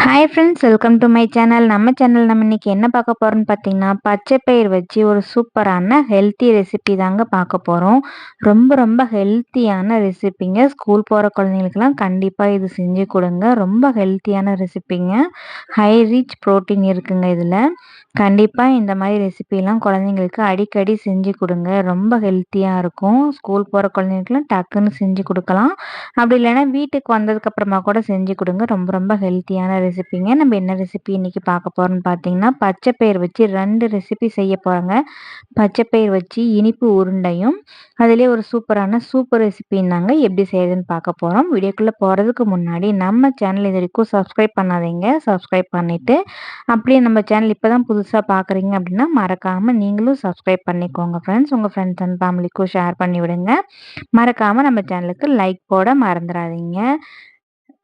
Hi friends, welcome to my channel. நம்ம இன்னைக்கு என்ன பார்க்க போறோம்னு பார்த்தீங்கன்னா, பச்சை பயிர் வச்சு ஒரு சூப்பரான ஹெல்த்தி ரெசிபி தாங்க பார்க்க போறோம். ரொம்ப ரொம்ப ஹெல்த்தியான ரெசிபிங்க. ஸ்கூல் போற குழந்தைங்களுக்குலாம் கண்டிப்பா இது செஞ்சு கொடுங்க. ரொம்ப ஹெல்த்தியான ரெசிபிங்க. ஹை ரிச் புரோட்டீன் இருக்குங்க இதுல. கண்டிப்பா இந்த மாதிரி ரெசிபிலாம் குழந்தைங்களுக்கு அடிக்கடி செஞ்சு கொடுங்க. ரொம்ப ஹெல்த்தியா இருக்கும். ஸ்கூல் போற குழந்தைங்களுக்குலாம் டக்குன்னு செஞ்சு கொடுக்கலாம். அப்படி இல்லைன்னா வீட்டுக்கு வந்ததுக்கு அப்புறமா கூட செஞ்சு கொடுங்க. ரொம்ப ரொம்ப ஹெல்த்தியான ரெசிபிங்க. நம்ம என்ன ரெசிபி இன்னைக்கு பார்க்க போறோம்னு பார்த்தீங்கன்னா, பச்சை பயிர் வச்சு 2 ரெசிபி செய்ய போறோங்க. பச்சை பயிர் வச்சு இனிப்பு உருண்டையும், அதிலேயே ஒரு சூப்பரான சூப்பர் ரெசிபின்னாங்க. எப்படி செய்யறதுன்னு பார்க்க போறோம். வீடியோக்குள்ள போறதுக்கு முன்னாடி நம்ம சேனல் இது வரைக்கும் சப்ஸ்கிரைப் பண்ணாதீங்க. சப்ஸ்கிரைப் பண்ணிட்டு, அப்படியே நம்ம சேனல் இப்பதான் புதுசா பார்க்குறீங்க அப்படின்னா, மறக்காம நீங்களும் சப்ஸ்கிரைப் பண்ணிக்கோங்க ஃப்ரெண்ட்ஸ். உங்க ஃப்ரெண்ட்ஸ் அண்ட் ஃபேமிலிக்கும் ஷேர் பண்ணி விடுங்க. மறக்காம நம்ம சேனலுக்கு லைக் போட மறந்துடாதீங்க.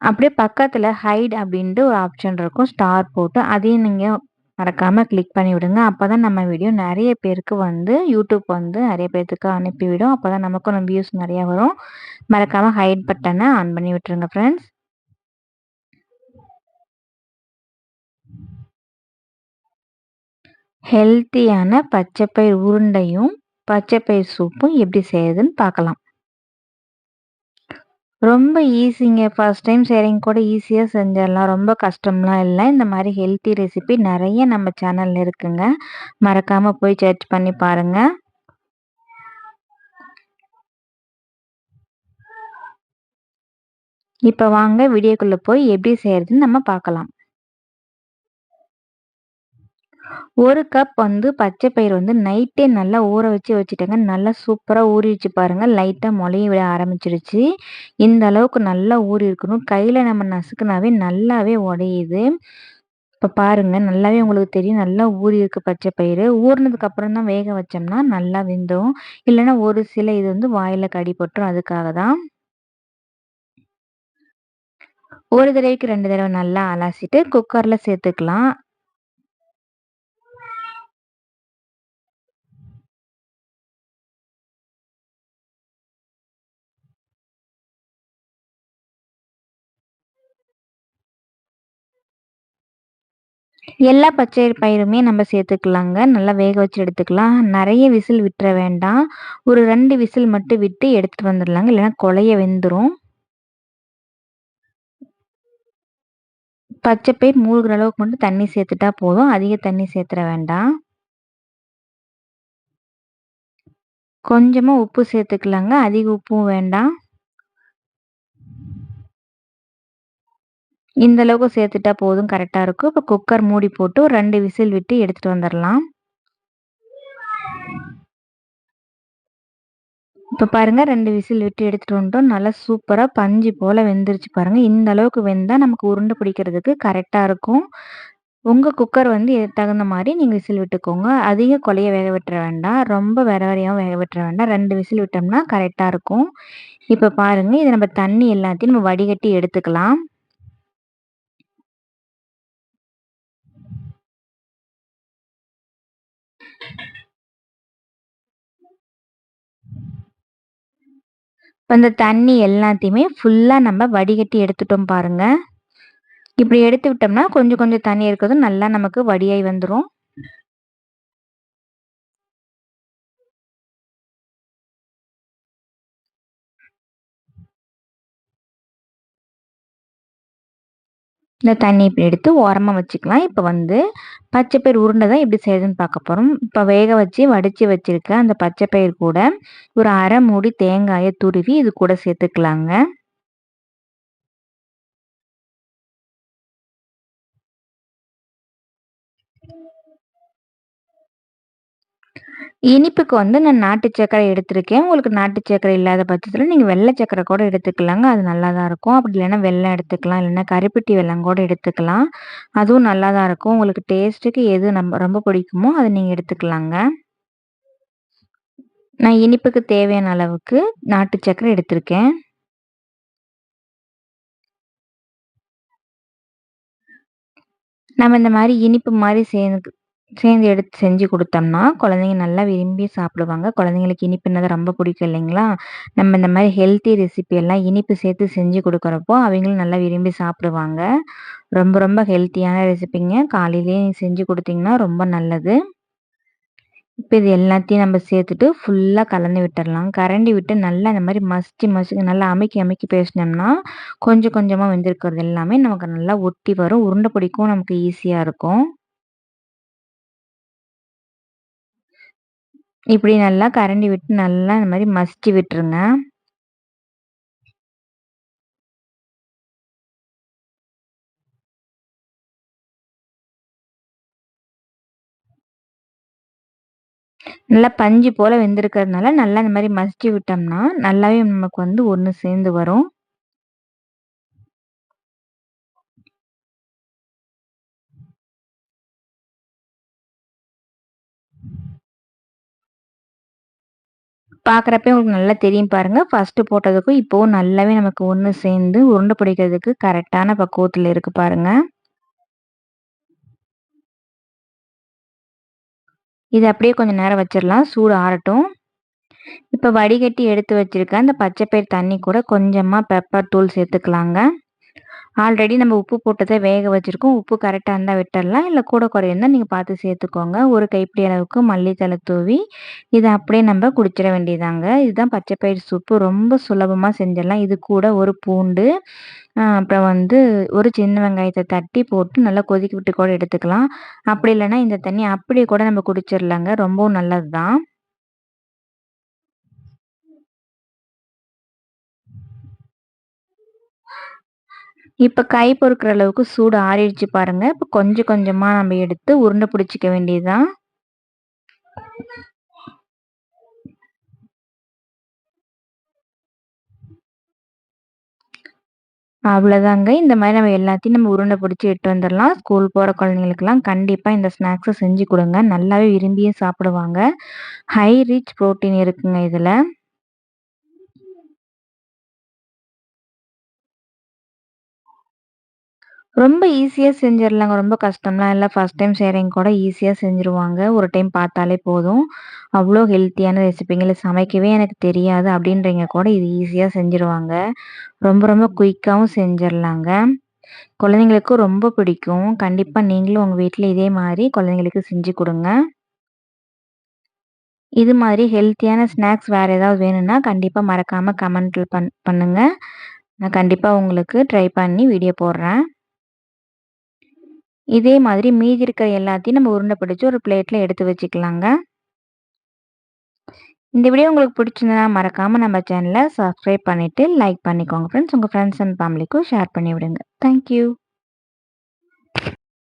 அப்படியே பக்கத்துல ஹைட் அப்படின்ட்டு ஒரு ஆப்ஷன் இருக்கும். ஸ்டார் போட்டு அதையும் நீங்க மறக்காம கிளிக் பண்ணி விடுங்க. அப்பதான் நம்ம வீடியோ நெறைய பேருக்கு வந்து யூடியூப் வந்து நெறைய பேத்துக்கு அனுப்பிவிடும். அப்பதான் நமக்கும் வியூஸ் நெறைய வரும். மறக்காம ஹைட் பட்டன ஆன் பண்ணி விட்டுருங்க ஃப்ரெண்ட்ஸ். ஹெல்த்தியான பச்சைப்பயிர் உருண்டையும், பச்சைப்பயிர் சூப்பும் எப்படி செய்யுதுன்னு பார்க்கலாம். ரொம்ப ஈஸிங்க. ஃபர்ஸ்ட் டைம் செய்றவங்க கூட ஈஸியா செஞ்சிடலாம். ரொம்ப கஷ்டம்லாம் இல்ல. இந்த மாரி ஹெல்த்தி ரெசிபி நெறைய நம்ம சேனல்ல இருக்குங்க. மறக்காம போய் சர்ச் பண்ணி பாருங்க. இப்ப வாங்க வீடியோக்குள்ள போய் எப்படி செய்றதுன்னு நம்ம பார்க்கலாம். 1 கப் வந்து பச்சை பயிர் வந்து நைட்டே நல்லா ஊற வச்சுட்டேங்க. நல்லா சூப்பரா ஊறிடுச்சு பாருங்க. லைட்டா மொளைய விட ஆரம்பிச்சிருச்சு. இந்த அளவுக்கு நல்லா ஊறி இருக்கணும். கையில நம்ம நசுக்குனாவே நல்லாவே உடையுது. இப்ப பாருங்க நல்லாவே உங்களுக்கு தெரியும். நல்லா ஊறி இருக்கு பச்சை பயிறு. ஊறுனதுக்கு அப்புறம் தான் வேக வச்சோம்னா நல்லா வெந்துரும். இல்லன்னா ஒரு சில இது வந்து வாயில கடிபட்டுரும். அதுக்காக தான். ஒரு தடவைக்கு 2 தடவ நல்லா அலசிட்டு குக்கர்ல சேர்த்துக்கலாம். எல்லா பச்சை பயிறுமே நம்ம சேர்த்துக்கலாங்க. நல்லா வேக வச்சு எடுத்துக்கலாம். நெறைய விசில் விட்டுற வேண்டாம். ஒரு 2 விசில் மட்டும் விட்டு எடுத்துட்டு வந்துடலாங்க. இல்லன்னா கொழைய வெந்துரும். பச்சை பயிர் மூழ்குற அளவுக்கு மட்டும் தண்ணி சேர்த்துட்டா போதும். அதிக தண்ணி சேர்த்துற வேண்டாம். கொஞ்சமா உப்பு சேர்த்துக்கலாங்க. அதிக உப்பும் வேண்டாம். இந்த அளவுக்கு சேர்த்துட்டா போதும் கரெக்ட்டா இருக்கும். இப்ப குக்கர் மூடி போட்டு ஒரு 2 விசில் விட்டு எடுத்துட்டு வந்துரலாம். இப்ப பாருங்க 2 விசில் விட்டு எடுத்துட்டு வந்துட்டோம். நல்லா சூப்பரா பஞ்சு போல வெந்துருச்சு பாருங்க. இந்த அளவுக்கு வெந்தா நமக்கு உருண்டை பிடிக்கிறதுக்கு கரெக்ட்டா இருக்கும். உங்க குக்கர் வந்து இதுக்கு தகுந்த மாரி நீங்க விசில் விட்டுக்கோங்க. அதிக கொழைய வேக விட்டுற வேண்டாம். ரொம்ப வெர வெரையாவும் வேக விட்டுற வேண்டாம். 2 விசில் விட்டோம்னா கரெக்ட்டா இருக்கும். இப்ப பாருங்க இத நம்ம தண்ணி எல்லாத்தையும் நம்ம வடிகட்டி எடுத்துக்கலாம். இப்ப இந்த தண்ணி எல்லாத்தையுமே ஃபுல்லா நம்ம வடிகட்டி எடுத்துட்டோம் பாருங்க. இப்படி எடுத்து விட்டோம்னா கொஞ்சம் கொஞ்சம் தண்ணி இருக்கிறதும் நல்லா நமக்கு வடியாய் வந்துரும். இந்த தண்ணி இப்படி எடுத்து ஓரமா வச்சுக்கலாம். இப்ப வந்து பச்சை பயிர் உருண்டை தான் எப்படி செய்யுதுன்னு பார்க்க போறோம். இப்ப வேக வச்சு வடிச்சு வச்சிருக்க அந்த பச்சை பயிர் கூட ஒரு 1/2 மூடி தேங்காய துருவி இது கூட சேர்த்துக்கலாங்க. இனிப்புக்கு வந்து நான் நாட்டு சர்க்கரை எடுத்திருக்கேன். உங்களுக்கு நாட்டு சர்க்கரை இல்லாத பட்சத்தில நீங்க வெள்ளை சர்க்கரை கூட எடுத்துக்கலாங்க. அது நல்லா தான் இருக்கும். அப்படி இல்லைன்னா வெல்லம் எடுத்துக்கலாம். இல்லைன்னா கருப்பட்டி வெல்லம் கூட எடுத்துக்கலாம். அதுவும் நல்லா தான் இருக்கும். உங்களுக்கு டேஸ்ட்டுக்கு எது நம்ம ரொம்ப பிடிக்குமோ அத நீங்க எடுத்துக்கலாங்க. நான் இனிப்புக்கு தேவையான அளவுக்கு நாட்டு சர்க்கரை எடுத்திருக்கேன். நம்ம இந்த மாரி இனிப்பு மாரி சேர்ந்து எடுத்து செஞ்சு குடுத்தோம்னா, குழந்தைங்க நல்லா விரும்பி சாப்பிடுவாங்க. குழந்தைங்களுக்கு இனிப்புனாதான் ரொம்ப பிடிக்கும் இல்லைங்களா? நம்ம இந்த மாரி ஹெல்த்தி ரெசிபி எல்லாம் இனிப்பு சேர்த்து செஞ்சு குடுக்குறப்போ, அவைங்களும் நல்லா விரும்பி சாப்பிடுவாங்க. ரொம்ப ரொம்ப ஹெல்த்தியான ரெசிபிங்க. காலையிலேயே செஞ்சு குடுத்தீங்கன்னா ரொம்ப நல்லது. இப்ப இது எல்லாத்தையும் நம்ம சேர்த்துட்டு ஃபுல்லா கலந்து விட்டுறலாம். கரண்டி விட்டு நல்லா இந்த மாரி மசிச்சு நல்லா அமுக்கி அமுக்கி பேசினோம்னா, கொஞ்சம் கொஞ்சமா வெந்திருக்கிறது எல்லாமே நமக்கு நல்லா ஒட்டி வரும். உருண்டை பிடிக்கவும் நமக்கு ஈஸியா இருக்கும். இப்படி நல்லா கரண்டி விட்டு நல்லா இந்த மாரி மசிச்சு விட்டுருங்க. நல்லா பஞ்சு போல வெந்திருக்கிறதுனால, நல்லா இந்த மாரி மசிச்சு விட்டோம்னா, நல்லாவே நமக்கு வந்து ஒண்ணு சேர்ந்து வரும். பார்க்குறப்பயே உங்களுக்கு நல்லா தெரியும் பாருங்க. ஃபர்ஸ்ட்டு போட்டதுக்கும் இப்பவும் நல்லாவே நமக்கு ஒண்ணு சேர்ந்து உருண்டை பிடிக்கிறதுக்கு கரெக்ட்டான பக்குவத்துல இருக்கு பாருங்க. இத அப்படியே கொஞ்சம் நேரம் வச்சிரலாம். சூடு ஆறட்டும். இப்ப வடிகட்டி எடுத்து வச்சிருக்க அந்த பச்சை பயிறு தண்ணி கூட கொஞ்சமா பெப்பர் தூள் சேர்த்துக்கலாங்க. ஆல்ரெடி நம்ம உப்பு போட்டு தான் வேக வச்சிருக்கோம். உப்பு கரெக்ட்டா இருந்தா விட்டுறலாம். இல்ல கூட குறையிருந்தா நீங்க பார்த்து சேர்த்துக்கோங்க. ஒரு கைப்பிடி அளவுக்கு மல்லி தழை தூவி, இத அப்படியே நம்ம குடிச்சிட வேண்டியதாங்க. இதுதான் பச்சை பயிறு சூப்பு. ரொம்ப சுலபமா செஞ்சிடலாம். இது கூட ஒரு பூண்டு, அப்புறம் வந்து ஒரு சின்ன வெங்காயத்த தட்டி போட்டு நல்லா கொதிக்க விட்டு கூட எடுத்துக்கலாம். அப்படி இல்லன்னா இந்த தண்ணி அப்படியே கூட நம்ம குடிச்சிடலாங்க. ரொம்பவும் நல்லது தான். இப்ப கை பொறுக்குற அளவுக்கு சூடு ஆறிடுச்சு பாருங்க. இப்ப கொஞ்சம் கொஞ்சமா நம்ம எடுத்து உருண்டை பிடிச்சுக்க வேண்டியது தான். அவ்வளோதாங்க. இந்த மாரி நம்ம எல்லாத்தையும் நம்ம உருண்டை பிடிச்சு எட்டு வந்துரலாம். ஸ்கூல் போற குழந்தைங்களுக்கெல்லாம் கண்டிப்பா இந்த ஸ்நாக்ஸ செஞ்சு குடுங்க. நல்லாவே விரும்பியும் சாப்பிடுவாங்க. ஹை ரிச் புரோட்டீன் இருக்குங்க இதுல. ரொம்ப ஈஸியா செஞ்சிரலாங்க. ரொம்ப கஷ்டம்லாம் இல்ல. ஃபர்ஸ்ட் டைம் செய்றவைங்க கூட ஈஸியா செஞ்சுருவாங்க. ஒரு டைம் பார்த்தாலே போதும். அவ்ளோ ஹெல்த்தியான ரெசிபிங்க. இல்ல சமைக்கவே எனக்கு தெரியாது அப்படின்றவைங்க கூட இது ஈஸியா செஞ்சுருவாங்க. ரொம்ப ரொம்ப குயிக்காவும் செஞ்சிரலாங்க. குழந்தைங்களுக்கும் ரொம்ப பிடிக்கும். கண்டிப்பா நீங்களும் உங்க வீட்ல இதே மாரி குழந்தைங்களுக்கு செஞ்சு குடுங்க. இது மாதிரி ஹெல்த்தியான ஸ்நாக்ஸ் வேற ஏதாவது வேணும்னா, கண்டிப்பா மறக்காம கமெண்ட்ல பண்ணுங்க. நான் கண்டிப்பா உங்களுக்கு ட்ரை பண்ணி வீடியோ போடுறேன். இதே மாதிரி மீதி இருக்கிற எல்லாத்தையும் நம்ம உருண்டை பிடிச்சு ஒரு பிளேட்ல எடுத்து வச்சுக்கலாங்க. இந்த வீடியோ உங்களுக்கு பிடிச்சிருந்ததுனா மறக்காம நம்ம சேனல சப்ஸ்கிரைப் பண்ணிட்டு லைக் பண்ணிக்கோங்க ஃப்ரெண்ட்ஸ். உங்க ஃப்ரெண்ட்ஸ் அண்ட் ஃபேமிலிக்கும் ஷேர் பண்ணி விடுங்க. Thank you.